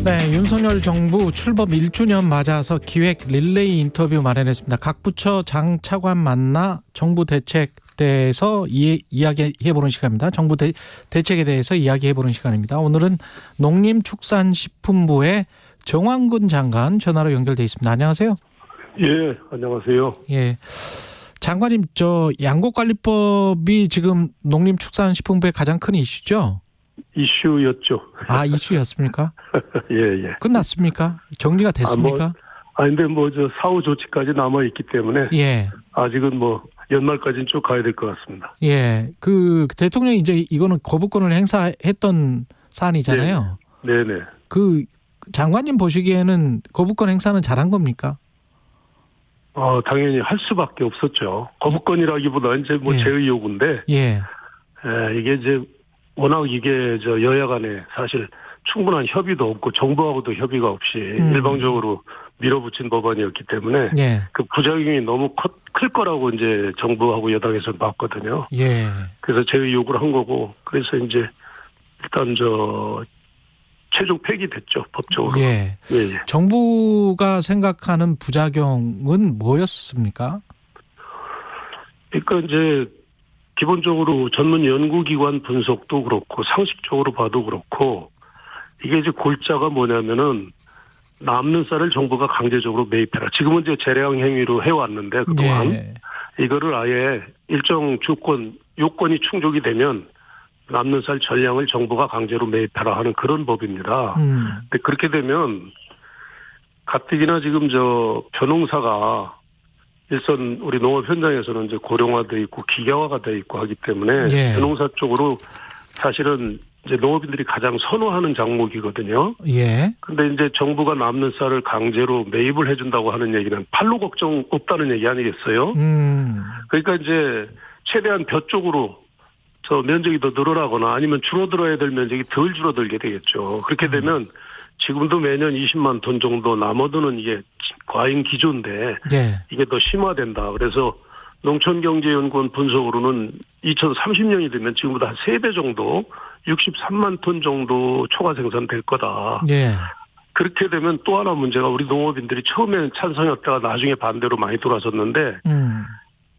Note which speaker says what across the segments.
Speaker 1: 네, 윤석열 정부 출범 1주년 맞아서 기획 릴레이 인터뷰 마련했습니다. 각 부처 장 차관 만나 정부 대책 대해서 이야기해보는 시간입니다. 정부 대책에 대해서 이야기해보는 시간입니다. 오늘은 농림축산식품부의 정황근 장관 전화로 연결돼 있습니다. 안녕하세요.
Speaker 2: 예, 안녕하세요.
Speaker 1: 예, 장관님, 양곡관리법이 지금 농림축산식품부의 가장 큰 이슈죠?
Speaker 2: 이슈였죠.
Speaker 1: 아, 이슈였습니까?
Speaker 2: 예.
Speaker 1: 끝났습니까? 정리가 됐습니까?
Speaker 2: 근데 사후 조치까지 남아있기 때문에.
Speaker 1: 예.
Speaker 2: 아직은 연말까지는 쭉 가야 될 것 같습니다.
Speaker 1: 예. 대통령이 이제 이거는 거부권을 행사했던 사안이잖아요.
Speaker 2: 네네.
Speaker 1: 장관님 보시기에는 거부권 행사는 잘한 겁니까?
Speaker 2: 당연히 할 수밖에 없었죠. 거부권이라기보다는 이제
Speaker 1: 예.
Speaker 2: 제 의혹인데.
Speaker 1: 예.
Speaker 2: 이게 이제 워낙 이게 여야 간에 사실 충분한 협의도 없고 정부하고도 협의가 없이 일방적으로 밀어붙인 법안이었기 때문에
Speaker 1: 예.
Speaker 2: 그 부작용이 너무 클 거라고 이제 정부하고 여당에서 봤거든요.
Speaker 1: 예.
Speaker 2: 그래서 제 의혹을 한 거고, 그래서 이제 일단 최종 폐기됐죠, 법적으로.
Speaker 1: 예.
Speaker 2: 예.
Speaker 1: 정부가 생각하는 부작용은 뭐였습니까?
Speaker 2: 그러니까 이제 기본적으로 전문 연구기관 분석도 그렇고 상식적으로 봐도 그렇고, 이게 이제 골자가 뭐냐면은 남는 쌀을 정부가 강제적으로 매입해라. 지금은 이제 재량 행위로 해왔는데 그동안.
Speaker 1: 예.
Speaker 2: 이거를 아예 일정 요건이 충족이 되면 남는 쌀 전량을 정부가 강제로 매입해라 하는 그런 법입니다. 근데 그렇게 되면 가뜩이나 지금 벼농사가 일선 우리 농업 현장에서는 이제 고령화돼 있고 기계화가 돼 있고 하기 때문에
Speaker 1: 예.
Speaker 2: 벼농사 쪽으로 사실은 이제 농업인들이 가장 선호하는 작목이거든요.
Speaker 1: 예.
Speaker 2: 근데 이제 정부가 남는 쌀을 강제로 매입을 해준다고 하는 얘기는 판로 걱정 없다는 얘기 아니겠어요? 그러니까 이제 최대한 벼 쪽으로 면적이 더 늘어나거나 아니면 줄어들어야 될 면적이 덜 줄어들게 되겠죠. 그렇게 되면 지금도 매년 20만 톤 정도 남아도는 이게 과잉 기조인데
Speaker 1: 예.
Speaker 2: 이게 더 심화된다. 그래서 농촌경제연구원 분석으로는 2030년이 되면 지금보다 한 3배 정도 63만 톤 정도 초과 생산될 거다.
Speaker 1: 예.
Speaker 2: 그렇게 되면 또 하나 문제가 우리 농업인들이 처음에는 찬성했다가 나중에 반대로 많이 돌아섰는데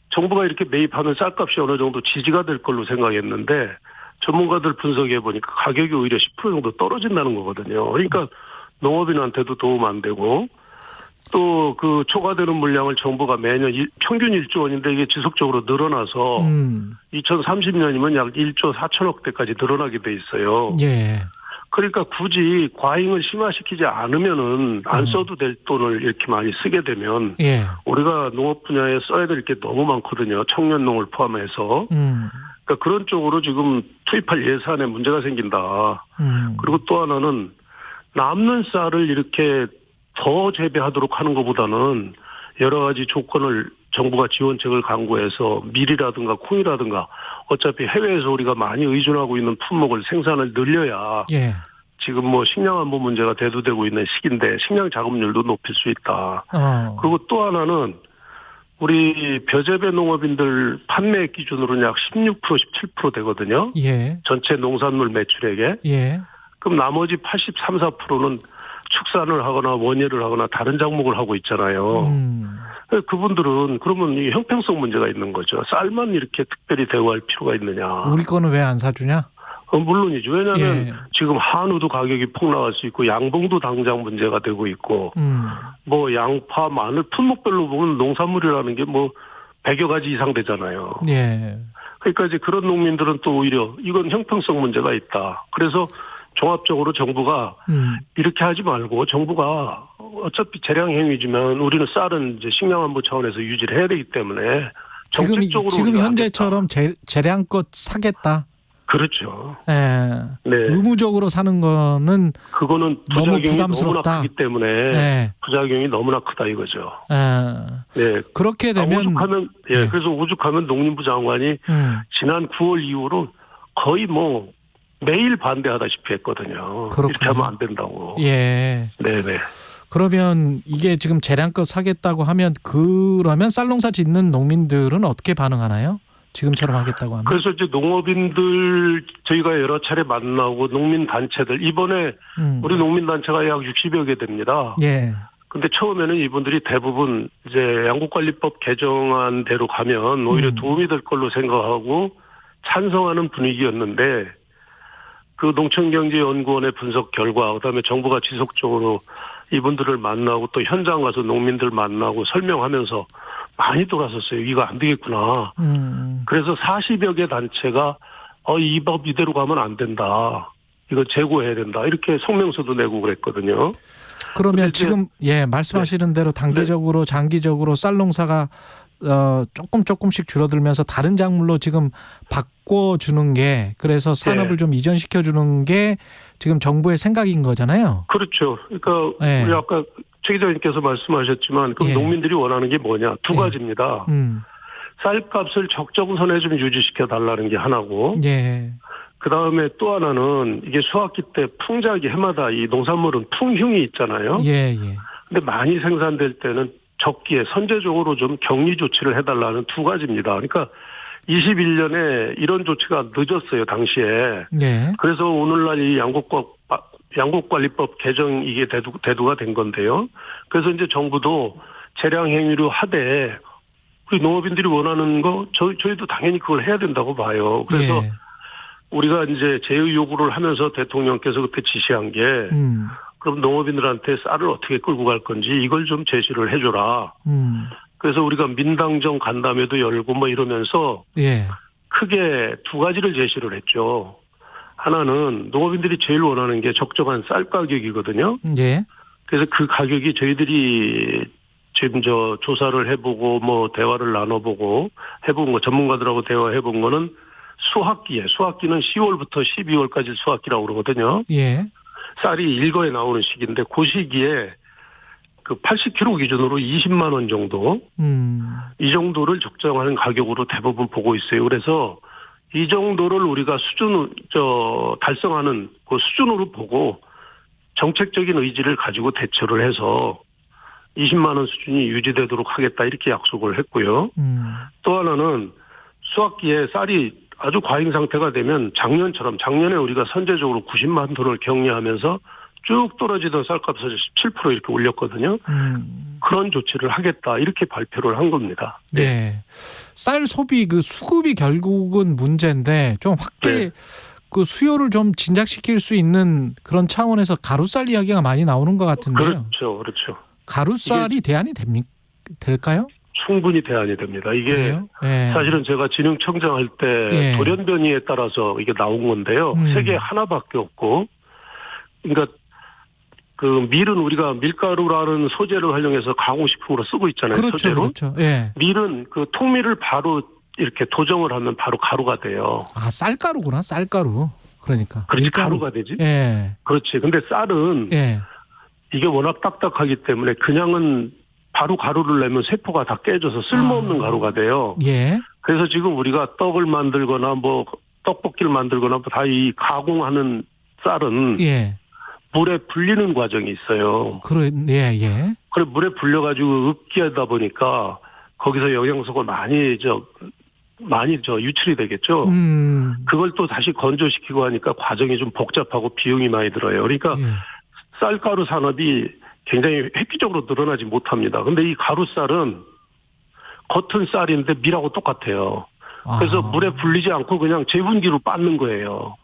Speaker 2: 정부가 이렇게 매입하면 쌀값이 어느 정도 지지가 될 걸로 생각했는데 전문가들 분석해 보니까 가격이 오히려 10% 정도 떨어진다는 거거든요. 그러니까 농업인한테도 도움 안 되고 또 그 초과되는 물량을 정부가 매년 평균 1조 원인데 이게 지속적으로 늘어나서 2030년이면 약 1조 4천억 대까지 늘어나게 돼 있어요.
Speaker 1: 예.
Speaker 2: 그러니까 굳이 과잉을 심화시키지 않으면은 안 써도 될 돈을 이렇게 많이 쓰게 되면
Speaker 1: 예.
Speaker 2: 우리가 농업 분야에 써야 될 게 너무 많거든요. 청년농을 포함해서. 그러니까 그런 쪽으로 지금 투입할 예산에 문제가 생긴다. 그리고 또 하나는 남는 쌀을 이렇게 더 재배하도록 하는 것보다는 여러 가지 조건을 정부가 지원책을 강구해서 밀이라든가 콩이라든가 어차피 해외에서 우리가 많이 의존하고 있는 품목을 생산을 늘려야
Speaker 1: 예.
Speaker 2: 지금 식량 안보 문제가 대두되고 있는 시기인데 식량 자급률도 높일 수 있다. 그리고 또 하나는 우리 벼재배 농업인들 판매 기준으로는 약 16% 17% 되거든요.
Speaker 1: 예.
Speaker 2: 전체 농산물 매출액에.
Speaker 1: 예.
Speaker 2: 그럼 나머지 83, 4%는 축산을 하거나 원예를 하거나 다른 작목을 하고 있잖아요. 그분들은 그러면 이 형평성 문제가 있는 거죠. 쌀만 이렇게 특별히 대우할 필요가 있느냐.
Speaker 1: 우리 거는 왜 안 사주냐?
Speaker 2: 물론이죠. 왜냐하면
Speaker 1: 예. 지금
Speaker 2: 한우도 가격이 폭락할 수 있고 양봉도 당장 문제가 되고 있고 양파, 마늘 품목별로 보면 농산물이라는 게 100여 가지 이상 되잖아요.
Speaker 1: 예.
Speaker 2: 그러니까 이제 그런 농민들은 또 오히려 이건 형평성 문제가 있다. 그래서 종합적으로 정부가 이렇게 하지 말고 정부가 어차피 재량 행위지만 우리는 쌀은 이제 식량 안보 차원에서 유지를 해야 되기 때문에 정책적으로
Speaker 1: 지금 현재처럼 재량껏 사겠다.
Speaker 2: 그렇죠.
Speaker 1: 예.
Speaker 2: 네.
Speaker 1: 의무적으로 사는 거는
Speaker 2: 그거는
Speaker 1: 너무 부담스럽다.
Speaker 2: 너무나 크기 때문에
Speaker 1: 예.
Speaker 2: 부작용이 너무나 크다 이거죠.
Speaker 1: 예.
Speaker 2: 네.
Speaker 1: 그렇게 되면
Speaker 2: 오죽하면
Speaker 1: 예.
Speaker 2: 그래서 오죽하면 농림부 장관이 지난 9월 이후로 거의 매일 반대하다시피 했거든요.
Speaker 1: 그렇군요.
Speaker 2: 이렇게 하면 안 된다고.
Speaker 1: 예.
Speaker 2: 네네.
Speaker 1: 그러면 이게 지금 재량껏 사겠다고 하면 그러면 쌀농사 짓는 농민들은 어떻게 반응하나요? 지금처럼 하겠다고 하면.
Speaker 2: 그래서 이제 농업인들 저희가 여러 차례 만나고 농민단체들 이번에 우리 농민단체가 약 60여 개 됩니다.
Speaker 1: 예.
Speaker 2: 근데 처음에는 이분들이 대부분 이제 양곡관리법 개정안대로 가면 오히려 도움이 될 걸로 생각하고 찬성하는 분위기였는데 그 농촌경제연구원의 분석 결과 그다음에 정부가 지속적으로 이분들을 만나고 또 현장 가서 농민들 만나고 설명하면서 많이 돌아섰어요. 이거 안 되겠구나. 그래서 40여 개 단체가 이 법 이대로 가면 안 된다. 이거 재고해야 된다. 이렇게 성명서도 내고 그랬거든요.
Speaker 1: 그러면 지금 말씀하시는 대로 단기적으로 장기적으로 쌀 농사가 조금씩 줄어들면서 다른 작물로 지금 바꿔주는 게 그래서 산업을 좀 이전시켜주는 게 지금 정부의 생각인 거잖아요.
Speaker 2: 그렇죠. 그러니까 우리 아까 최 기자님께서 말씀하셨지만 그럼 농민들이 원하는 게 뭐냐. 두 가지입니다. 쌀값을 적정선에 좀 유지시켜 달라는 게 하나고 그다음에 또 하나는 이게 수확기 때 풍작이 해마다 이 농산물은 풍흉이 있잖아요. 근데 많이 생산될 때는 적기에 선제적으로 좀 격리 조치를 해달라는 두 가지입니다. 그러니까 21년에 이런 조치가 늦었어요, 당시에. 그래서 오늘날 이 양곡관리법 개정 이게 대두가 된 건데요. 그래서 이제 정부도 재량 행위로 하되 우리 농업인들이 원하는 거 저희도 당연히 그걸 해야 된다고 봐요. 그래서 우리가 이제 제의 요구를 하면서 대통령께서 그때 지시한 게 그럼 농업인들한테 쌀을 어떻게 끌고 갈 건지 이걸 좀 제시를 해줘라. 그래서 우리가 민당정 간담회도 열고 뭐 이러면서 크게 두 가지를 제시를 했죠. 하나는 농업인들이 제일 원하는 게 적정한 쌀 가격이거든요. 그래서 그 가격이 저희들이 지금 조사를 해보고 뭐 대화를 나눠보고 해본 거 전문가들하고 대화해본 거는 수확기는 10월부터 12월까지 수확기라고 그러거든요. 쌀이 일거에 나오는 시기인데 그 시기에 그 80kg 기준으로 20만 원 정도 이 정도를 적정하는 가격으로 대부분 보고 있어요. 그래서 이 정도를 우리가 달성하는 그 수준으로 보고 정책적인 의지를 가지고 대처를 해서 20만 원 수준이 유지되도록 하겠다 이렇게 약속을 했고요. 또 하나는 수확기에 쌀이 아주 과잉 상태가 되면 작년에 우리가 선제적으로 90만 톤을 격리하면서 쭉 떨어지던 쌀값을 17% 이렇게 올렸거든요. 그런 조치를 하겠다 이렇게 발표를 한 겁니다.
Speaker 1: 쌀 소비 그 수급이 결국은 문제인데 좀 확대 그 수요를 좀 진작시킬 수 있는 그런 차원에서 가루쌀 이야기가 많이 나오는 것 같은데요.
Speaker 2: 그렇죠.
Speaker 1: 가루쌀이 대안이 될까요?
Speaker 2: 충분히 대안이 됩니다. 이게 사실은 제가 진흥청장 할 때 돌연변이에 따라서 이게 나온 건데요. 세계 하나밖에 없고, 그러니까 그 밀은 우리가 밀가루라는 소재를 활용해서 가공식품으로 쓰고 있잖아요. 소재로.
Speaker 1: 그렇죠.
Speaker 2: 밀은 그 통밀을 바로 이렇게 도정을 하면 바로 가루가 돼요.
Speaker 1: 아, 쌀가루구나. 쌀가루. 그러니까.
Speaker 2: 그렇지. 가루가 되지. 그렇지. 근데 쌀은 이게 워낙 딱딱하기 때문에 그냥은 바로 가루를 내면 세포가 다 깨져서 쓸모없는 가루가 돼요. 그래서 지금 우리가 떡을 만들거나 뭐 떡볶이를 만들거나 다 이 가공하는 쌀은 물에 불리는 과정이 있어요. 그래 물에 불려가지고 읍기하다 보니까 거기서 영양소가 많이 유출이 되겠죠. 그걸 또 다시 건조시키고 하니까 과정이 좀 복잡하고 비용이 많이 들어요. 그러니까 쌀가루 산업이 굉장히 획기적으로 늘어나지 못합니다. 근데 이 가루쌀은 겉은 쌀인데 밀하고 똑같아요. 그래서 물에 불리지 않고 그냥 제분기로 빻는 거예요.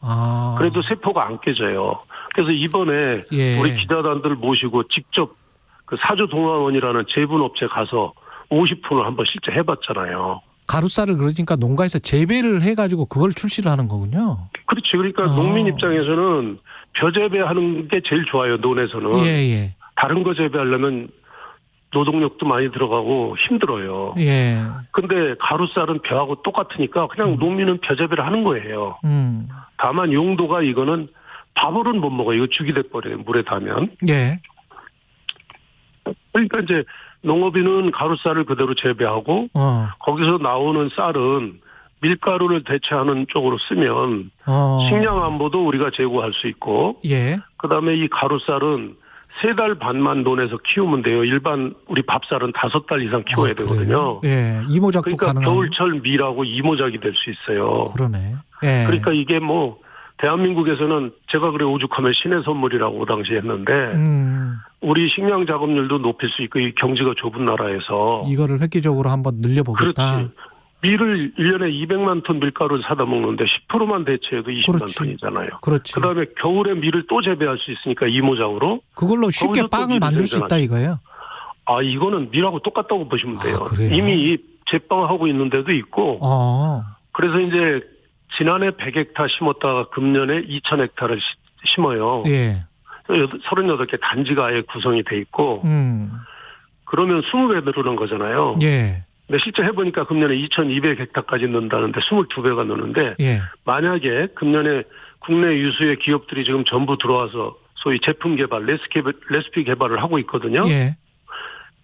Speaker 2: 그래도 세포가 안 깨져요. 그래서 이번에 우리 기자단들 모시고 직접 그 사주동화원이라는 제분업체 가서 50톤을 한번 실제 해봤잖아요.
Speaker 1: 가루쌀을 그러니까 농가에서 재배를 해가지고 그걸 출시를 하는 거군요.
Speaker 2: 그렇지. 그러니까 농민 입장에서는 벼재배하는 게 제일 좋아요. 논에서는. 다른 거 재배하려면 노동력도 많이 들어가고 힘들어요. 근데 가루쌀은 벼하고 똑같으니까 그냥 농민은 벼재배를 하는 거예요. 다만 용도가 이거는 밥으로는 못 먹어요. 이거 죽이 돼버려요. 물에 닿으면. 그러니까 이제 농업인은 가루쌀을 그대로 재배하고 거기서 나오는 쌀은 밀가루를 대체하는 쪽으로 쓰면 식량 안보도 우리가 제고할 수 있고 그다음에 이 가루쌀은 3달 반만 논에서 키우면 돼요. 일반 우리 밥쌀은 5달 이상 키워야 되거든요.
Speaker 1: 예, 이모작도
Speaker 2: 그러니까
Speaker 1: 가능한.
Speaker 2: 겨울철 밀하고 이모작이 될 수 있어요.
Speaker 1: 그러네. 예.
Speaker 2: 그러니까 이게 뭐 대한민국에서는 제가 그래 오죽하면 신의 선물이라고 당시에 했는데 우리 식량 작업률도 높일 수 있고 이 경지가 좁은 나라에서
Speaker 1: 이거를 획기적으로 한번 늘려보겠다.
Speaker 2: 그렇지. 밀을 1년에 200만 톤 밀가루를 사다 먹는데 10%만 대체해도 20만
Speaker 1: 그렇지.
Speaker 2: 톤이잖아요.
Speaker 1: 그렇지.
Speaker 2: 그다음에 겨울에 밀을 또 재배할 수 있으니까 이모작으로
Speaker 1: 그걸로 쉽게
Speaker 2: 거기서 또
Speaker 1: 빵을
Speaker 2: 밀을
Speaker 1: 만들 수 있다
Speaker 2: 생산하지.
Speaker 1: 이거예요.
Speaker 2: 아 이거는 밀하고 똑같다고 보시면 돼요.
Speaker 1: 그래요?
Speaker 2: 이미 제빵하고 있는 데도 있고 그래서 이제 지난해 100헥타 심었다가 금년에 2000헥타를 심어요.
Speaker 1: 예.
Speaker 2: 38개 단지가 아예 구성이 돼 있고 그러면 20배 늘어난 거잖아요.
Speaker 1: 예.
Speaker 2: 근데 실제 해보니까 금년에 2200헥타까지 는다는데 22배가 느는데
Speaker 1: 예.
Speaker 2: 만약에 금년에 국내 유수의 기업들이 지금 전부 들어와서 소위 제품 개발, 레시피 개발을 하고 있거든요.
Speaker 1: 예.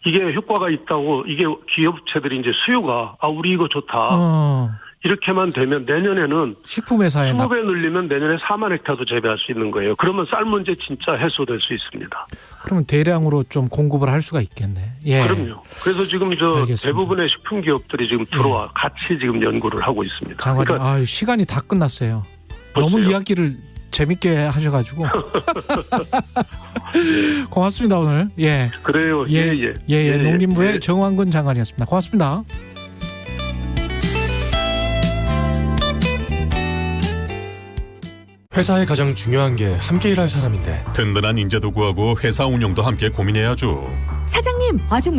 Speaker 2: 이게 효과가 있다고 이게 기업체들이 이제 수요가 우리 이거 좋다. 이렇게만 되면 내년에는
Speaker 1: 식품회사에
Speaker 2: 20배 늘리면 내년에 4만 헥타도 재배할 수 있는 거예요. 그러면 쌀 문제 진짜 해소될 수 있습니다.
Speaker 1: 그러면 대량으로 좀 공급을 할 수가 있겠네. 예.
Speaker 2: 그럼요. 그래서 지금
Speaker 1: 알겠습니다.
Speaker 2: 대부분의 식품 기업들이 지금 들어와 같이 지금 연구를 하고 있습니다.
Speaker 1: 장관님,
Speaker 2: 그러니까
Speaker 1: 시간이 다 끝났어요. 너무 이야기를 재밌게 하셔가지고 고맙습니다 오늘. 예.
Speaker 2: 그래요.
Speaker 1: 예. 농림부의 정황근 장관이었습니다. 고맙습니다.
Speaker 3: 회사의 가장 중요한 게 함께 일할 사람인데
Speaker 4: 든든한 인재도 구하고 회사 운영도 함께 고민해야죠.
Speaker 5: 사장님, 아직